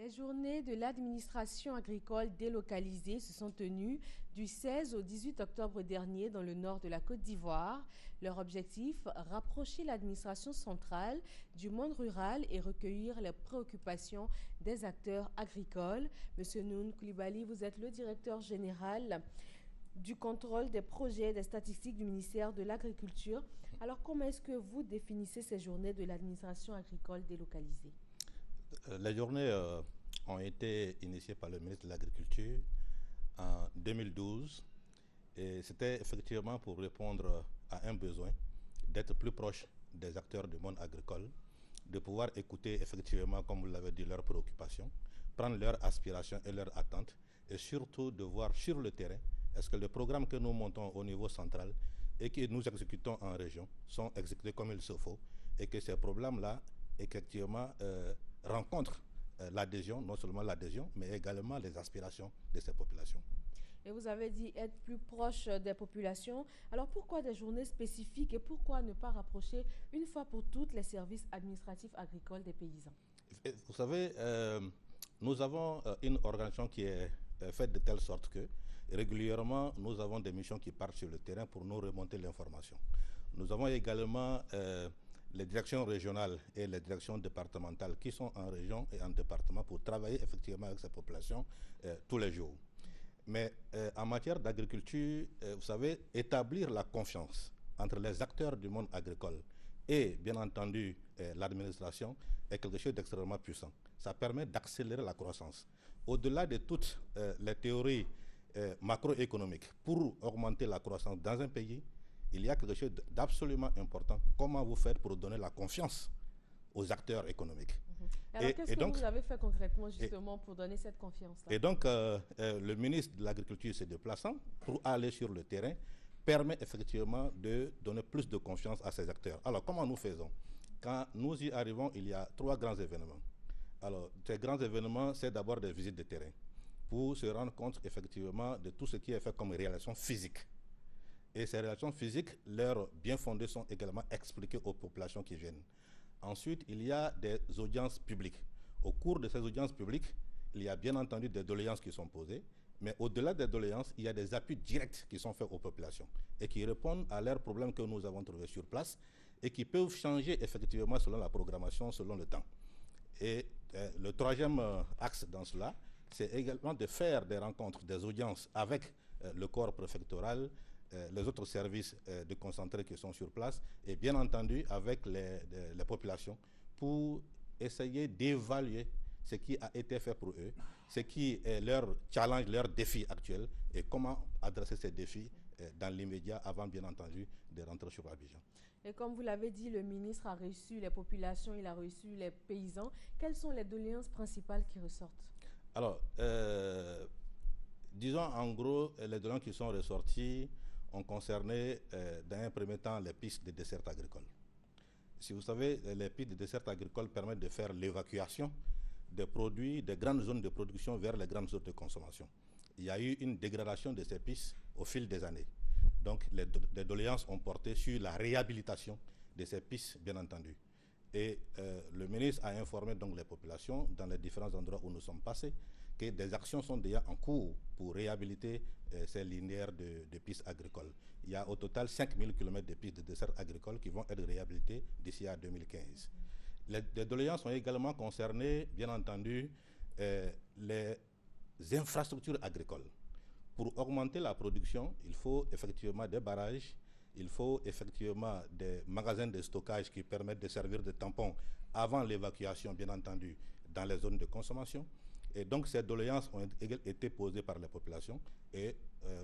Les journées de l'administration agricole délocalisée se sont tenues du 16 au 18 octobre dernier dans le nord de la Côte d'Ivoire. Leur objectif, rapprocher l'administration centrale du monde rural et recueillir les préoccupations des acteurs agricoles. Monsieur Noun Koulibaly, vous êtes le directeur général du contrôle des projets et des statistiques du ministère de l'Agriculture. Alors, comment est-ce que vous définissez ces journées de l'administration agricole délocalisée? Les journées ont été initiées par le ministre de l'Agriculture en 2012 et c'était effectivement pour répondre à un besoin d'être plus proche des acteurs du monde agricole, de pouvoir écouter effectivement, comme vous l'avez dit, leurs préoccupations, prendre leurs aspirations et leurs attentes et surtout de voir sur le terrain est-ce que les programmes que nous montons au niveau central et que nous exécutons en région sont exécutés comme il se faut et que ces problèmes-là effectivement rencontrent l'adhésion, non seulement l'adhésion, mais également les aspirations de ces populations. Et vous avez dit être plus proche des populations. Alors pourquoi des journées spécifiques et pourquoi ne pas rapprocher une fois pour toutes les services administratifs agricoles des paysans? Vous savez, nous avons une organisation qui est faite de telle sorte que régulièrement nous avons des missions qui partent sur le terrain pour nous remonter l'information. Nous avons également les directions régionales et les directions départementales qui sont en région et en département pour travailler effectivement avec ces populations tous les jours. Mais en matière d'agriculture, vous savez, établir la confiance entre les acteurs du monde agricole et bien entendu l'administration est quelque chose d'extrêmement puissant. Ça permet d'accélérer la croissance. Au-delà de toutes les théories macroéconomiques, pour augmenter la croissance dans un pays, il y a quelque chose d'absolument important. Comment vous faites pour donner la confiance aux acteurs économiques? Alors, qu'est-ce que vous avez fait concrètement justement pour donner cette confiance-là? Et donc, le ministre de l'Agriculture se déplaçant pour aller sur le terrain permet effectivement de donner plus de confiance à ces acteurs. Alors, comment nous faisons? Quand nous y arrivons, il y a 3 grands événements. Alors, ces grands événements, c'est d'abord des visites de terrain pour se rendre compte effectivement de tout ce qui est fait comme réalisation physique. Et ces relations physiques, leurs bien fondés sont également expliqués aux populations qui viennent. Ensuite, il y a des audiences publiques. Au cours de ces audiences publiques, il y a bien entendu des doléances qui sont posées, mais au-delà des doléances, il y a des appuis directs qui sont faits aux populations et qui répondent à leurs problèmes que nous avons trouvés sur place et qui peuvent changer effectivement selon la programmation, selon le temps. Et le troisième axe dans cela, c'est également de faire des rencontres, des audiences avec le corps préfectoral, les autres services de concentrés qui sont sur place et bien entendu avec les populations pour essayer d'évaluer ce qui a été fait pour eux, ce qui est leur challenge, leur défi actuel et comment adresser ces défis dans l'immédiat avant bien entendu de rentrer sur Abidjan. Et comme vous l'avez dit, le ministre a reçu les populations, il a reçu les paysans. Quelles sont les doléances principales qui ressortent? Alors, disons en gros, les doléances qui sont ressorties ont concerné dans un premier temps les pistes de dessert agricole. Si vous savez, les pistes de dessert agricole permettent de faire l'évacuation des produits des grandes zones de production vers les grandes zones de consommation. Il y a eu une dégradation de ces pistes au fil des années. Donc les doléances ont porté sur la réhabilitation de ces pistes, bien entendu. Et le ministre a informé donc les populations dans les différents endroits où nous sommes passés que des actions sont déjà en cours pour réhabiliter ces linéaires de pistes agricoles. Il y a au total 5000 km de pistes de dessert agricole qui vont être réhabilitées d'ici à 2015. Les doléances ont également concerné, bien entendu, les infrastructures agricoles. Pour augmenter la production, il faut effectivement des barrages, il faut effectivement des magasins de stockage qui permettent de servir de tampons avant l'évacuation, bien entendu, dans les zones de consommation. Et donc ces doléances ont été posées par la population et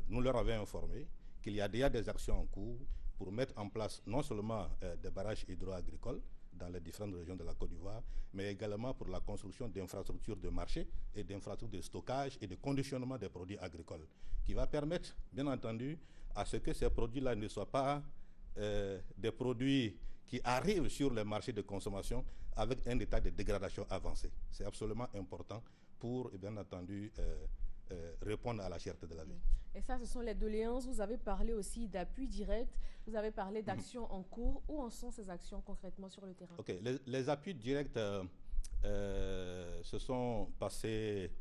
nous leur avons informé qu'il y a déjà des actions en cours pour mettre en place non seulement des barrages hydro-agricoles dans les différentes régions de la Côte d'Ivoire, mais également pour la construction d'infrastructures de marché et d'infrastructures de stockage et de conditionnement des produits agricoles, qui va permettre, bien entendu, à ce que ces produits-là ne soient pas des produits qui arrivent sur les marchés de consommation avec un état de dégradation avancé. C'est absolument important pour, bien entendu, répondre à la cherté de la vie. Et ça, ce sont les doléances. Vous avez parlé aussi d'appui direct, vous avez parlé d'actions en cours. Où en sont ces actions concrètement sur le terrain? Ok, les appuis directs, se sont passés,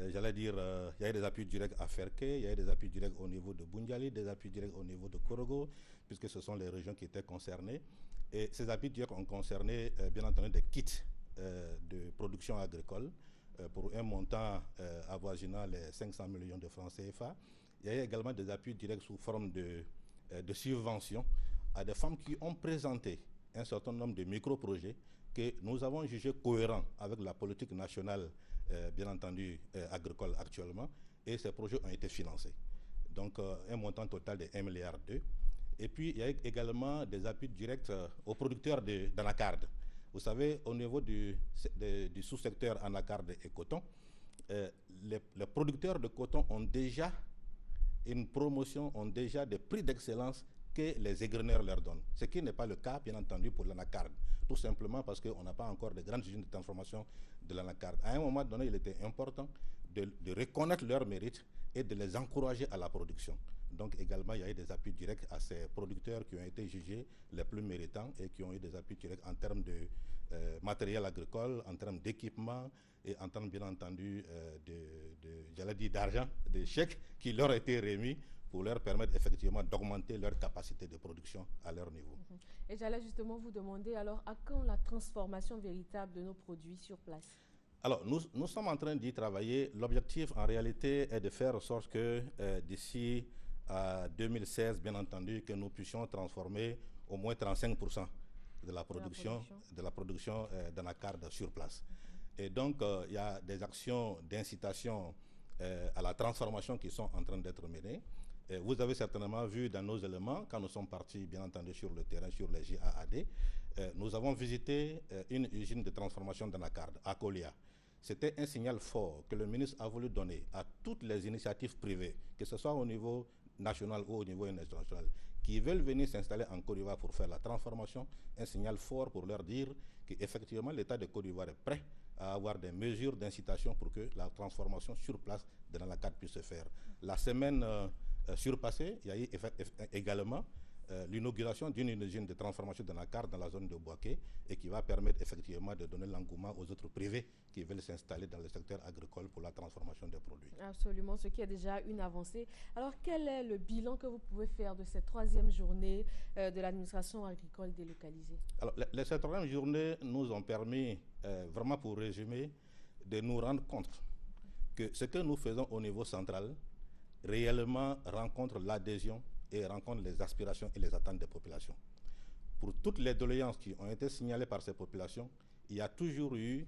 j'allais dire, il y a eu des appuis directs à Ferke, il y a eu des appuis directs au niveau de Bundiali, des appuis directs au niveau de Korogo, puisque ce sont les régions qui étaient concernées. Et ces appuis directs ont concerné, bien entendu, des kits de production agricole pour un montant avoisinant les 500 millions de francs CFA. Il y a eu également des appuis directs sous forme de subventions à des femmes qui ont présenté un certain nombre de micro-projets que nous avons jugés cohérents avec la politique nationale, bien entendu, agricole actuellement, et ces projets ont été financés. Donc, un montant total de 1,2 milliard. Et puis, il y a également des appuis directs aux producteurs d'anacarde. Vous savez, au niveau du sous-secteur anacarde et coton, les producteurs de coton ont déjà une promotion, ont déjà des prix d'excellence que les égreneurs leur donnent. Ce qui n'est pas le cas, bien entendu, pour l'anacarde. Tout simplement parce qu'on n'a pas encore de grandes usines de transformation de l'anacarde. À un moment donné, il était important de reconnaître leurs mérites et de les encourager à la production. Donc également, il y a eu des appuis directs à ces producteurs qui ont été jugés les plus méritants et qui ont eu des appuis directs en termes de matériel agricole, en termes d'équipement et en termes, bien entendu, j'allais dire d'argent, de chèques qui leur ont été remis pour leur permettre effectivement d'augmenter leur capacité de production à leur niveau. Et j'allais justement vous demander alors à quand la transformation véritable de nos produits sur place? Alors, nous sommes en train d'y travailler. L'objectif, en réalité, est de faire en sorte que d'ici à 2016, bien entendu, que nous puissions transformer au moins 35% de la production d'anacarde sur place. Et donc, il y a des actions d'incitation à la transformation qui sont en train d'être menées. Et vous avez certainement vu dans nos éléments, quand nous sommes partis, bien entendu, sur le terrain, sur les JAAD, nous avons visité une usine de transformation d'anacarde à Kolia. C'était un signal fort que le ministre a voulu donner à toutes les initiatives privées, que ce soit au niveau national ou au niveau international, qui veulent venir s'installer en Côte d'Ivoire pour faire la transformation, un signal fort pour leur dire qu'effectivement l'État de Côte d'Ivoire est prêt à avoir des mesures d'incitation pour que la transformation sur place de l'anacarde puisse se faire. La semaine surpassée, il y a eu également l'inauguration d'une usine de transformation d'anacarde dans la zone de Boaké et qui va permettre effectivement de donner l'engouement aux autres privés qui veulent s'installer dans le secteur agricole pour la transformation des produits. Absolument, ce qui est déjà une avancée. Alors, quel est le bilan que vous pouvez faire de cette troisième journée de l'administration agricole délocalisée? Alors, cette troisième journée nous ont permis, vraiment pour résumer, de nous rendre compte que ce que nous faisons au niveau central réellement rencontre l'adhésion et rencontre les aspirations et les attentes des populations. Pour toutes les doléances qui ont été signalées par ces populations, il y a toujours eu,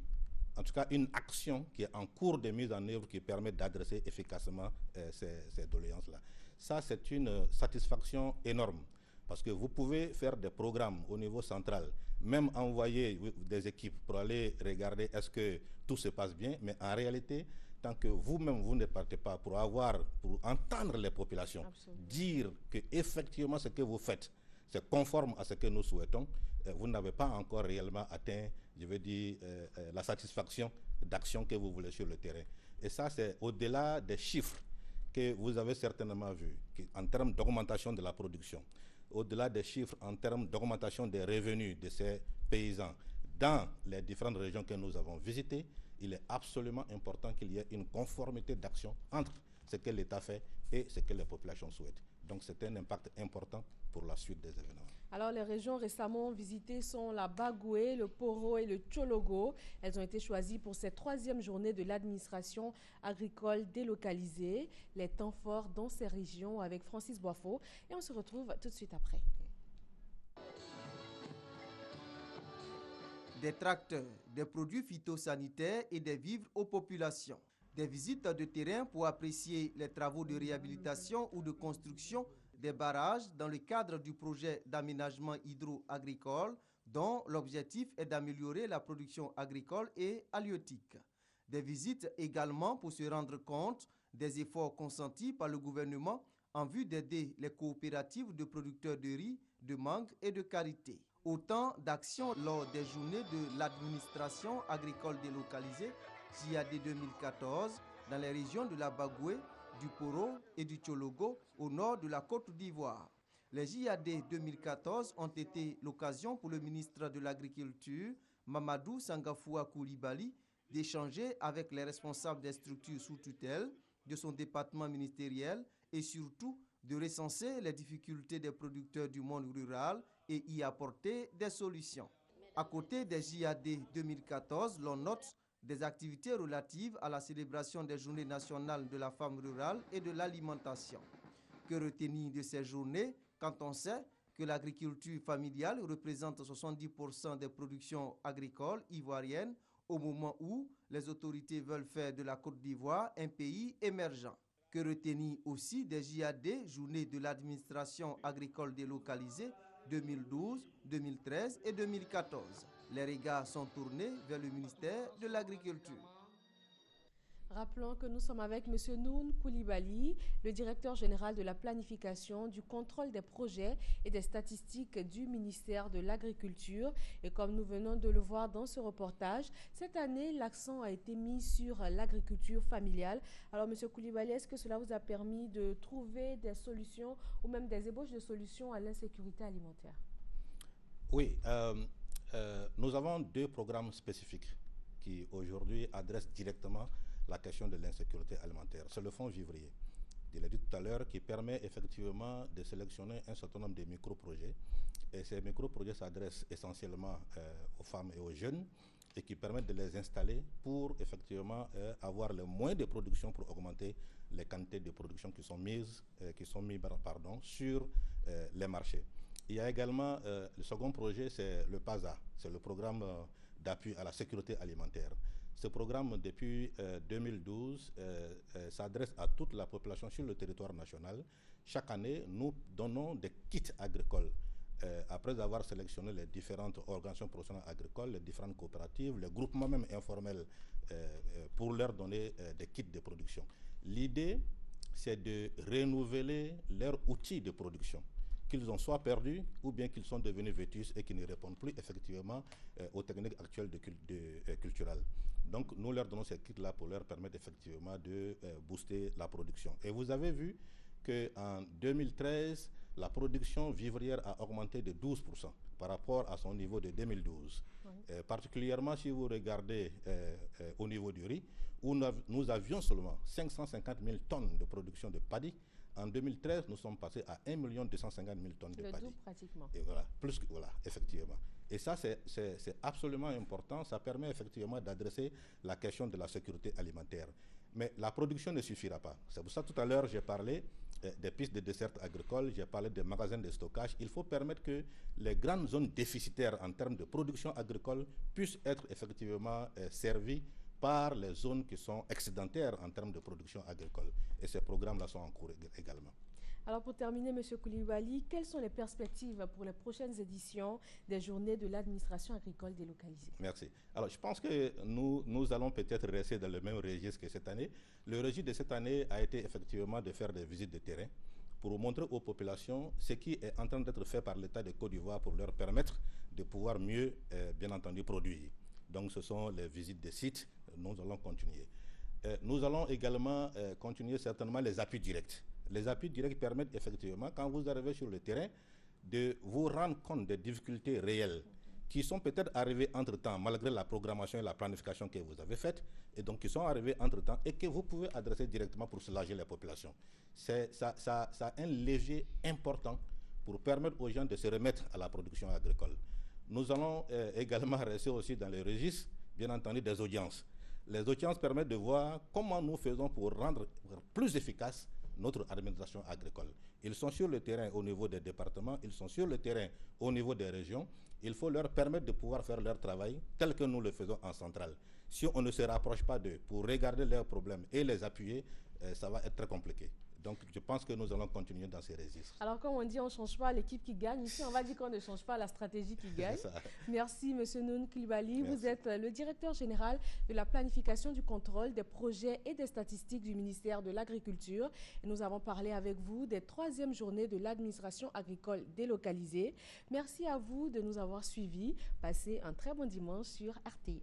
en tout cas, une action qui est en cours de mise en œuvre qui permet d'adresser efficacement ces doléances-là. Ça, c'est une satisfaction énorme parce que vous pouvez faire des programmes au niveau central, même envoyer des équipes pour aller regarder est-ce que tout se passe bien, mais en réalité, tant que vous-même, vous ne partez pas pour entendre les populations, absolument, dire qu'effectivement ce que vous faites, c'est conforme à ce que nous souhaitons, vous n'avez pas encore réellement atteint, je veux dire, la satisfaction d'action que vous voulez sur le terrain. Et ça, c'est au-delà des chiffres que vous avez certainement vus, en termes d'augmentation de la production, au-delà des chiffres en termes d'augmentation des revenus de ces paysans dans les différentes régions que nous avons visitées. Il est absolument important qu'il y ait une conformité d'action entre ce que l'État fait et ce que les populations souhaitent. Donc c'est un impact important pour la suite des événements. Alors les régions récemment visitées sont la Bagoué, le Poro et le Tchologo. Elles ont été choisies pour cette troisième journée de l'administration agricole délocalisée. Les temps forts dans ces régions avec Francis Boifo. Et on se retrouve tout de suite après. Des tracteurs, des produits phytosanitaires et des vivres aux populations. Des visites de terrain pour apprécier les travaux de réhabilitation ou de construction des barrages dans le cadre du projet d'aménagement hydro-agricole dont l'objectif est d'améliorer la production agricole et halieutique. Des visites également pour se rendre compte des efforts consentis par le gouvernement en vue d'aider les coopératives de producteurs de riz, de mangue et de karité. Autant d'actions lors des journées de l'administration agricole délocalisée JAD 2014 dans les régions de la Bagoué, du Poro et du Tchologo au nord de la Côte d'Ivoire. Les JAD 2014 ont été l'occasion pour le ministre de l'Agriculture, Mamadou Sangafoua Koulibaly d'échanger avec les responsables des structures sous tutelle de son département ministériel et surtout de recenser les difficultés des producteurs du monde rural et y apporter des solutions. À côté des JAD 2014, l'on note des activités relatives à la célébration des journées nationales de la femme rurale et de l'alimentation. Que retenir de ces journées quand on sait que l'agriculture familiale représente 70% des productions agricoles ivoiriennes au moment où les autorités veulent faire de la Côte d'Ivoire un pays émergent? Que retenir aussi des JAD, Journée de l'administration agricole délocalisée 2012, 2013 et 2014. Les regards sont tournés vers le ministère de l'Agriculture. Rappelons que nous sommes avec M. Noun Koulibaly, le directeur général de la planification, du contrôle des projets et des statistiques du ministère de l'Agriculture. Et comme nous venons de le voir dans ce reportage, cette année, l'accent a été mis sur l'agriculture familiale. Alors, M. Koulibaly, est-ce que cela vous a permis de trouver des solutions ou même des ébauches de solutions à l'insécurité alimentaire? Oui, nous avons deux programmes spécifiques qui aujourd'hui adressent directement la question de l'insécurité alimentaire. C'est le fonds vivrier, je l'ai dit tout à l'heure, qui permet effectivement de sélectionner un certain nombre de micro-projets. Et ces micro-projets s'adressent essentiellement aux femmes et aux jeunes et qui permettent de les installer pour effectivement avoir le moins de production pour augmenter les quantités de production qui sont mises sur les marchés. Il y a également le second projet, c'est le PASA, c'est le programme d'appui à la sécurité alimentaire. Ce programme, depuis 2012, s'adresse à toute la population sur le territoire national. Chaque année, nous donnons des kits agricoles. Après avoir sélectionné les différentes organisations professionnelles agricoles, les différentes coopératives, les groupements même informels, pour leur donner des kits de production. L'idée, c'est de renouveler leurs outils de production, qu'ils ont soit perdus ou bien qu'ils sont devenus vétustes et qui ne répondent plus effectivement aux techniques actuelles culturelles. Donc nous leur donnons ces kits-là pour leur permettre effectivement de booster la production. Et vous avez vu qu'en 2013, la production vivrière a augmenté de 12% par rapport à son niveau de 2012. Oui. Particulièrement si vous regardez au niveau du riz, où nous avions seulement 550 000 tonnes de production de paddy. En 2013, nous sommes passés à 1 250 000 tonnes de paddy. Le double pratiquement. Et voilà, effectivement. Et ça, c'est absolument important. Ça permet effectivement d'adresser la question de la sécurité alimentaire. Mais la production ne suffira pas. C'est pour ça, tout à l'heure, j'ai parlé des pistes de dessert agricole, j'ai parlé des magasins de stockage. Il faut permettre que les grandes zones déficitaires en termes de production agricole puissent être effectivement servies par les zones qui sont excédentaires en termes de production agricole. Et ces programmes-là sont en cours également. Alors pour terminer, M. Koulibaly, quelles sont les perspectives pour les prochaines éditions des journées de l'administration agricole délocalisée? Merci. Alors je pense que nous allons peut-être rester dans le même registre que cette année. Le registre de cette année a été effectivement de faire des visites de terrain pour montrer aux populations ce qui est en train d'être fait par l'État de Côte d'Ivoire pour leur permettre de pouvoir mieux, bien entendu, produire. Donc ce sont les visites des sites, nous allons continuer. Nous allons également continuer certainement les appuis directs. Les appuis directs permettent effectivement, quand vous arrivez sur le terrain, de vous rendre compte des difficultés réelles qui sont peut-être arrivées entre-temps, malgré la programmation et la planification que vous avez faite, et donc qui sont arrivées entre-temps et que vous pouvez adresser directement pour soulager les populations. Ça a un levier important pour permettre aux gens de se remettre à la production agricole. Nous allons également rester aussi dans le registre, bien entendu, des audiences. Les audiences permettent de voir comment nous faisons pour rendre plus efficace notre administration agricole. Ils sont sur le terrain au niveau des départements, ils sont sur le terrain au niveau des régions. Il faut leur permettre de pouvoir faire leur travail tel que nous le faisons en centrale. Si on ne se rapproche pas d'eux pour regarder leurs problèmes et les appuyer, ça va être très compliqué. Donc, je pense que nous allons continuer dans ces registres. Alors, comme on dit, on ne change pas l'équipe qui gagne. Ici, on va dire qu'on ne change pas la stratégie qui gagne. Merci, M. Noun Koulibaly. Vous êtes le directeur général de la planification, du contrôle des projets et des statistiques du ministère de l'Agriculture. Et nous avons parlé avec vous des 3e journées de l'administration agricole délocalisée. Merci à vous de nous avoir suivis. Passez un très bon dimanche sur RTI.